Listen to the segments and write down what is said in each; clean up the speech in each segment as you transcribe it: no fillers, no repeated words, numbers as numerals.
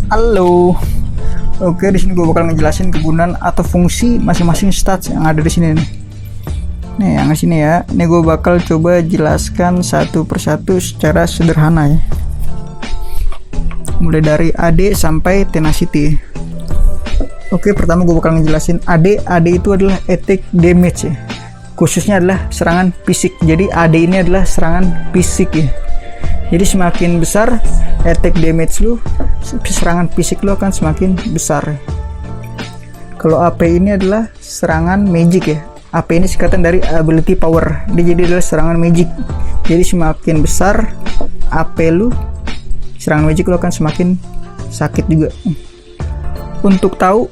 Halo. Oke, di sini gue bakal ngejelasin kegunaan atau fungsi masing-masing stats yang ada di sini nih. Nih, yang di sini ya. Ini gue bakal coba jelaskan satu persatu secara sederhana ya. Mulai dari AD sampai Tenacity. Oke, pertama gue bakal ngejelasin AD. AD itu adalah attack damage ya. Khususnya adalah serangan fisik. Jadi AD ini adalah serangan fisik ya. Jadi semakin besar attack damage lu, serangan fisik lu akan semakin besar. Kalau AP ini adalah serangan magic ya. AP ini singkatan dari ability power. Dia jadi adalah serangan magic. Jadi semakin besar AP lu, serangan magic lu akan semakin sakit juga. Untuk tahu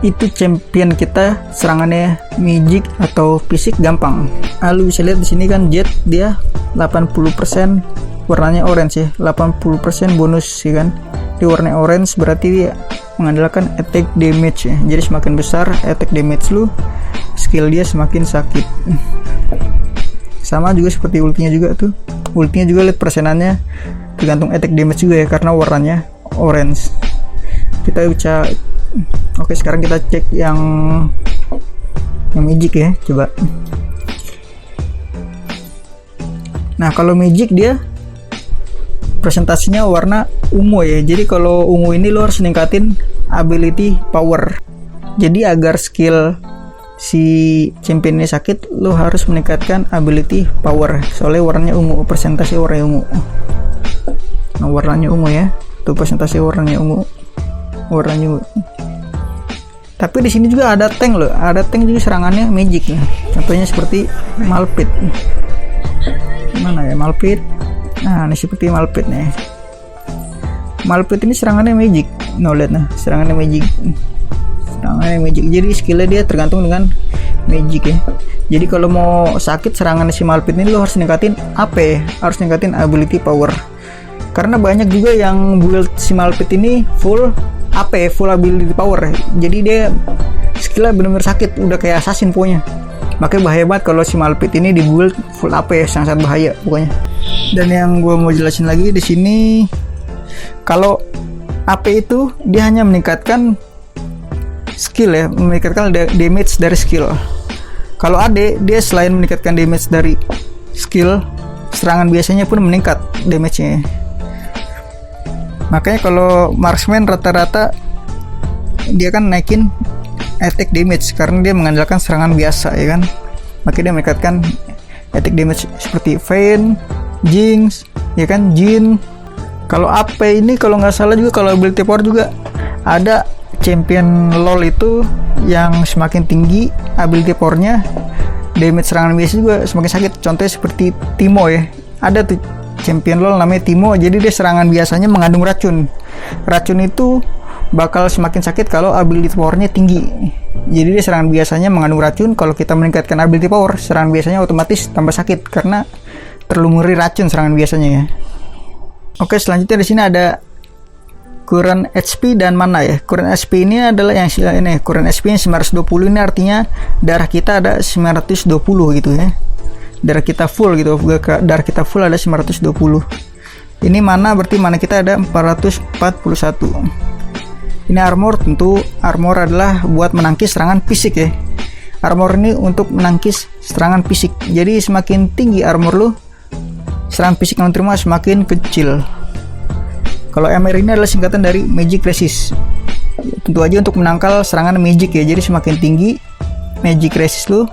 itu champion kita serangannya magic atau fisik gampang. Lu bisa lihat di sini kan Jet dia 80% warnanya orange ya, 80% bonus ya kan. Di warna orange berarti dia mengandalkan attack damage ya. Jadi semakin besar attack damage lu, skill dia semakin sakit. Sama juga seperti ultinya juga tuh. Ultinya juga lihat persenannya tergantung attack damage juga ya, karena warnanya orange. Kita bisa oke, sekarang kita cek yang magic ya, coba. Nah, kalau magic dia presentasinya warna ungu ya. Jadi kalau ungu ini lo harus ningkatin ability power. Jadi agar skill si champion ini sakit, lo harus meningkatkan ability power. Soalnya warnanya ungu, presentasi warnanya ungu. Nah, warnanya ungu ya. Tuh presentasi warnanya ungu. Warnanya ungu. Tapi di sini juga ada tank loh. Ada tank juga serangannya magic ya. Contohnya seperti Malphite. Mana ya Malphite? Nah, ini seperti Malphite nih. Malphite ini serangannya magic. Lihat nah, serangannya magic. Serangannya magic. Jadi skillnya dia tergantung dengan magic ya. Jadi kalau mau sakit serangan si Malphite ini lo harus ningkatin AP, harus ningkatin ability power. Karena banyak juga yang build si Malphite ini full AP, full ability power. Jadi dia skillnya benar-benar sakit, udah kayak assassin pokoknya. Makanya bahaya banget kalau si Malphite ini di build full AP, sangat bahaya pokoknya. Dan yang gue mau jelasin lagi di sini, kalau AP itu dia hanya meningkatkan skill ya, meningkatkan damage dari skill. Kalau AD dia selain meningkatkan damage dari skill, serangan biasanya pun meningkat damage-nya. Makanya kalau marksman rata-rata dia kan naikin attack damage karena dia mengandalkan serangan biasa ya kan. Makanya dia meningkatkan attack damage seperti Vayne, Jinx, ya kan, Jhin. Kalau AP ini kalau nggak salah juga kalau ability power juga ada champion LoL itu yang semakin tinggi ability powernya, damage serangan biasa juga semakin sakit. Contohnya seperti Teemo ya. Ada tuh champion LoL namanya Teemo. Jadi dia serangan biasanya mengandung racun. Racun itu bakal semakin sakit kalau ability powernya tinggi. Jadi dia serangan biasanya mengandung racun. Kalau kita meningkatkan ability power, serangan biasanya otomatis tambah sakit karena terlalu ngeri racun serangan biasanya ya. Oke, selanjutnya di sini ada current HP dan mana ya. Current HP ini adalah yang ini, current HP yang 920 ini artinya darah kita ada 920 gitu ya. Darah kita full gitu. Darah kita full ada 920. Ini mana berarti mana kita ada 441. Ini armor, tentu armor adalah buat menangkis serangan fisik ya. Armor ini untuk menangkis serangan fisik. Jadi semakin tinggi armor lu, serangan fisik yang terima semakin kecil. Kalau MR ini adalah singkatan dari Magic Resist. Tentu aja untuk menangkal serangan magic ya. Jadi semakin tinggi Magic Resist lu,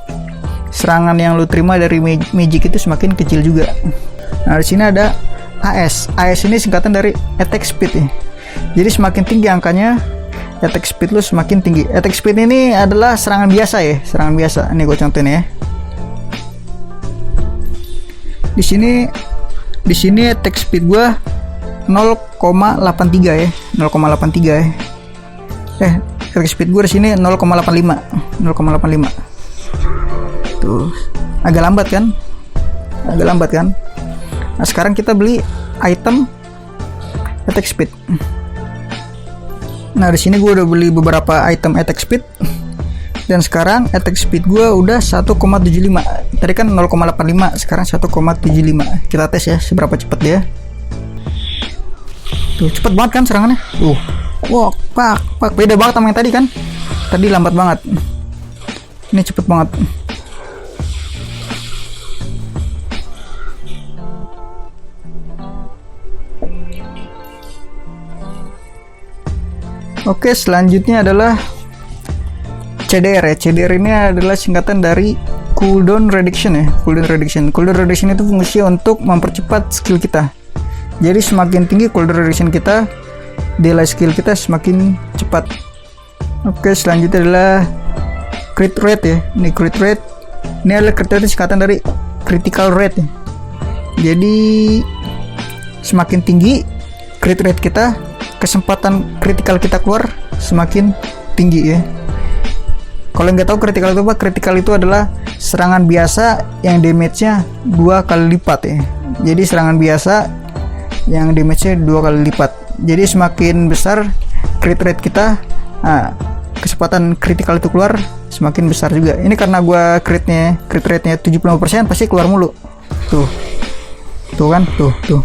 serangan yang lu terima dari magic itu semakin kecil juga. Nah, di sini ada AS. AS ini singkatan dari Attack Speed ya. Jadi semakin tinggi angkanya, attack speed lu semakin tinggi. Attack speed ini adalah serangan biasa ya, serangan biasa. Ini gue contohin ya. Di sini attack speed gua 0,83 ya, 0,83 ya. Attack speed gua di sini 0,85. Tuh, agak lambat kan? Nah, sekarang kita beli item attack speed. Nah, di sini gue udah beli beberapa item attack speed dan sekarang attack speed gue udah 1,75. Tadi kan 0,85, sekarang 1,75. Kita tes ya seberapa cepat dia. Tuh, cepet banget kan serangannya. Wah, pak. Beda banget sama yang tadi kan. Tadi lambat banget. Ini cepet banget. Oke, selanjutnya adalah CDR ya. CDR ini adalah singkatan dari cooldown reduction ya. Cooldown reduction itu fungsinya untuk mempercepat skill kita. Jadi semakin tinggi cooldown reduction kita, delay skill kita semakin cepat. Oke, selanjutnya adalah crit rate ya. Ini crit rate. Ini adalah crit rate singkatan dari critical rate ya. Jadi semakin tinggi crit rate kita, kesempatan critical kita keluar semakin tinggi ya. Kalau nggak tahu critical itu apa? Critical itu adalah serangan biasa yang damage-nya 2 kali lipat ya. Jadi serangan biasa yang damage-nya 2 kali lipat. Jadi semakin besar crit rate kita, kesempatan critical itu keluar semakin besar juga. Ini karena gua crit rate-nya 75%, pasti keluar mulu. Tuh kan, tuh.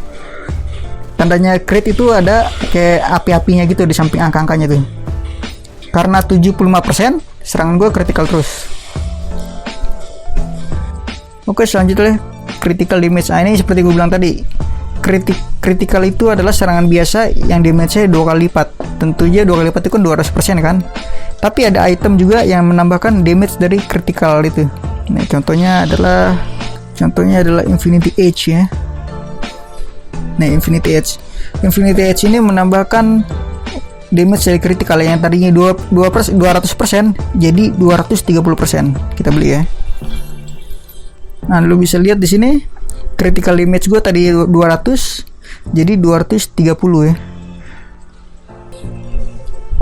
Tandanya crit itu ada kayak api-apinya gitu di samping angka-angkanya tuh. Karena 75%, serangan gue critical terus. Oke, selanjutnya critical damage. Ini seperti gue bilang tadi, critical itu adalah serangan biasa yang damage-nya 2 kali lipat. Tentunya 2 kali lipat itu kan 200% kan. Tapi ada item juga yang menambahkan damage dari critical itu. Nah, contohnya adalah Infinity Edge ya. Nah, Infinity Edge ini menambahkan damage dari critical yang tadinya 200% jadi 230%. Kita beli ya. Nah, lu bisa lihat di sini critical damage gue tadi 200 jadi 230 ya.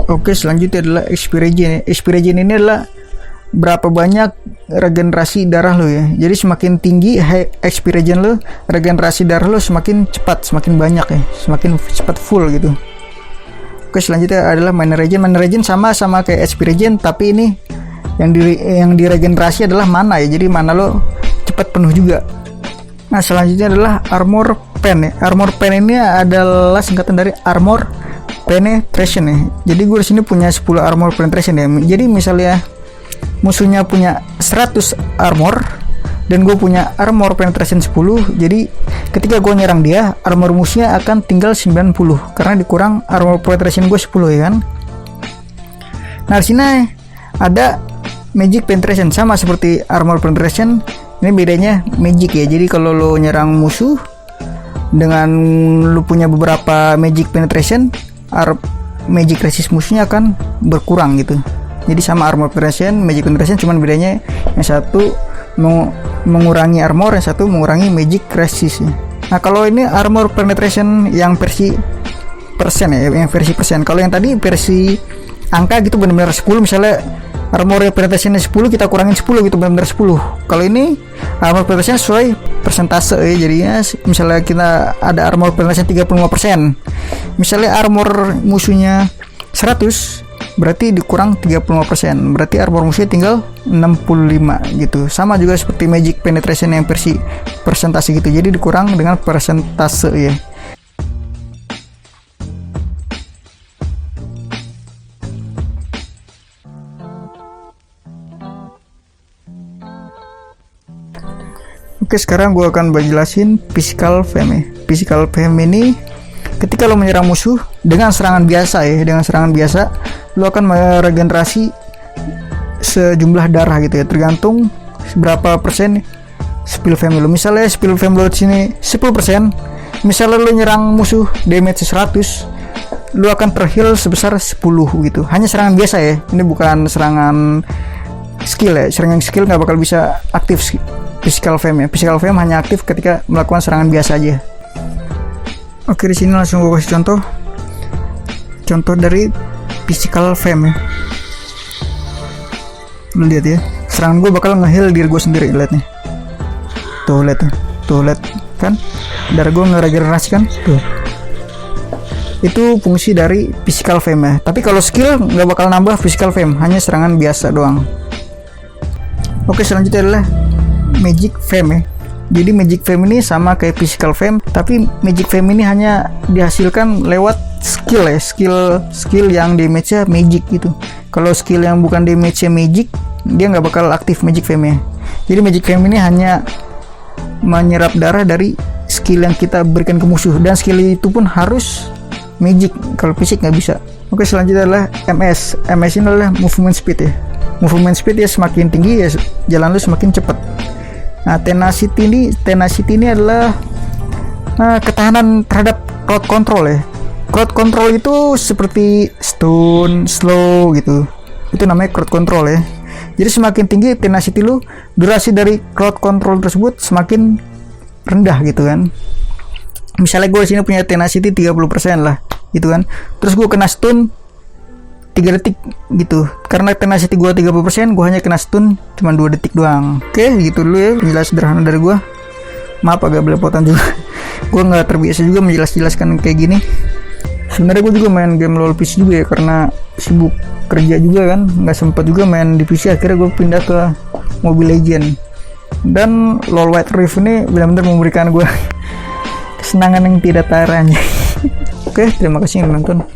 Oke, selanjutnya adalah XP regen. XP regen ini adalah berapa banyak regenerasi darah lo ya. Jadi semakin tinggi XP regen lo, regenerasi darah lo semakin cepat, semakin banyak ya, semakin cepat full gitu. Oke, selanjutnya adalah mana regen. Mana regen sama kayak XP regen, tapi ini yang diregenerasi adalah mana ya. Jadi mana lo cepat penuh juga. Nah, selanjutnya adalah armor pen ya. Armor pen ini adalah singkatan dari armor penetration ya. Jadi gue di sini punya 10 armor penetration ya. Jadi misalnya musuhnya punya 100 armor dan gue punya armor penetration 10, jadi ketika gue nyerang dia, armor musuhnya akan tinggal 90 karena dikurang armor penetration gue 10 ya kan. Nah, di sini ada magic penetration sama seperti armor penetration. Ini bedanya magic ya. Jadi kalau lo nyerang musuh dengan lo punya beberapa magic penetration, magic resist musuhnya akan berkurang gitu. Jadi sama armor penetration, magic penetration, cuman bedanya yang satu mengurangi armor, yang satu mengurangi magic resist ya. Nah, kalau ini armor penetration yang versi persen ya, yang versi persen. Kalau yang tadi versi angka gitu benar-benar 10, misalnya armor penetration 10 kita kurangin 10 gitu, benar-benar 10. Kalau ini armor penetration sesuai persentase ya. Jadinya misalnya kita ada armor penetration 35%. Misalnya armor musuhnya 100, berarti dikurang 35%, berarti armor musuhnya tinggal 65 gitu. Sama juga seperti magic penetration yang versi persentase gitu, jadi dikurang dengan persentase ya. Oke, sekarang gue akan jelasin physical fame ya. Physical fame ini ketika lo menyerang musuh dengan serangan biasa ya, lo akan meregenerasi sejumlah darah gitu ya, tergantung berapa persen spill fame lo. Misalnya spill fame lo di sini 10%, misalnya lo nyerang musuh damage 100, lo akan terheal sebesar 10 gitu. Hanya serangan biasa ya, ini bukan serangan skill ya. Serangan skill nggak bakal bisa aktif physical fame ya. Physical fame hanya aktif ketika melakukan serangan biasa aja. Oke, di sini langsung gue kasih contoh dari physical fame ya. Lu lihat ya, serangan gue bakal nge-heal diri gue sendiri, lihat nih. Tuh lihat kan, darah gue ngeregenerasi kan, tuh. Itu fungsi dari physical fame ya. Tapi kalau skill nggak bakal nambah physical fame, hanya serangan biasa doang. Oke, selanjutnya adalah magic fame ya. Jadi magic fame ini sama kayak physical fame, tapi magic fame ini hanya dihasilkan lewat skill ya, skill yang damage-nya magic gitu. Kalau skill yang bukan damage-nya magic, dia nggak bakal aktif magic flame-nya. Jadi magic flame ini hanya menyerap darah dari skill yang kita berikan ke musuh, dan skill itu pun harus magic, kalau fisik nggak bisa. Oke, selanjutnya adalah MS. MS ini adalah movement speed ya. Movement speed ya, semakin tinggi ya jalan lu semakin cepat. Nah, tenacity ini adalah ketahanan terhadap crowd control ya. Crowd control itu seperti stun, slow gitu. Itu namanya crowd control ya. Jadi semakin tinggi tenacity lu, durasi dari crowd control tersebut semakin rendah gitu kan. Misalnya gue di sini punya tenacity 30% lah gitu kan. Terus gue kena stun 3 detik gitu. Karena tenacity gue 30%, gue hanya kena stun cuma 2 detik doang. Oke, gitu dulu ya penjelasan sederhana dari gue. Maaf agak belepotan juga. Gue nggak terbiasa juga menjelaskan kayak gini. Sebenarnya gue juga main game LoL PC juga ya, karena sibuk kerja juga kan, nggak sempat juga main di PC. Akhirnya gue pindah ke Mobile Legends, dan LoL Wild Rift ini benar-benar memberikan gue kesenangan yang tidak teranya. Oke, terima kasih yang menonton.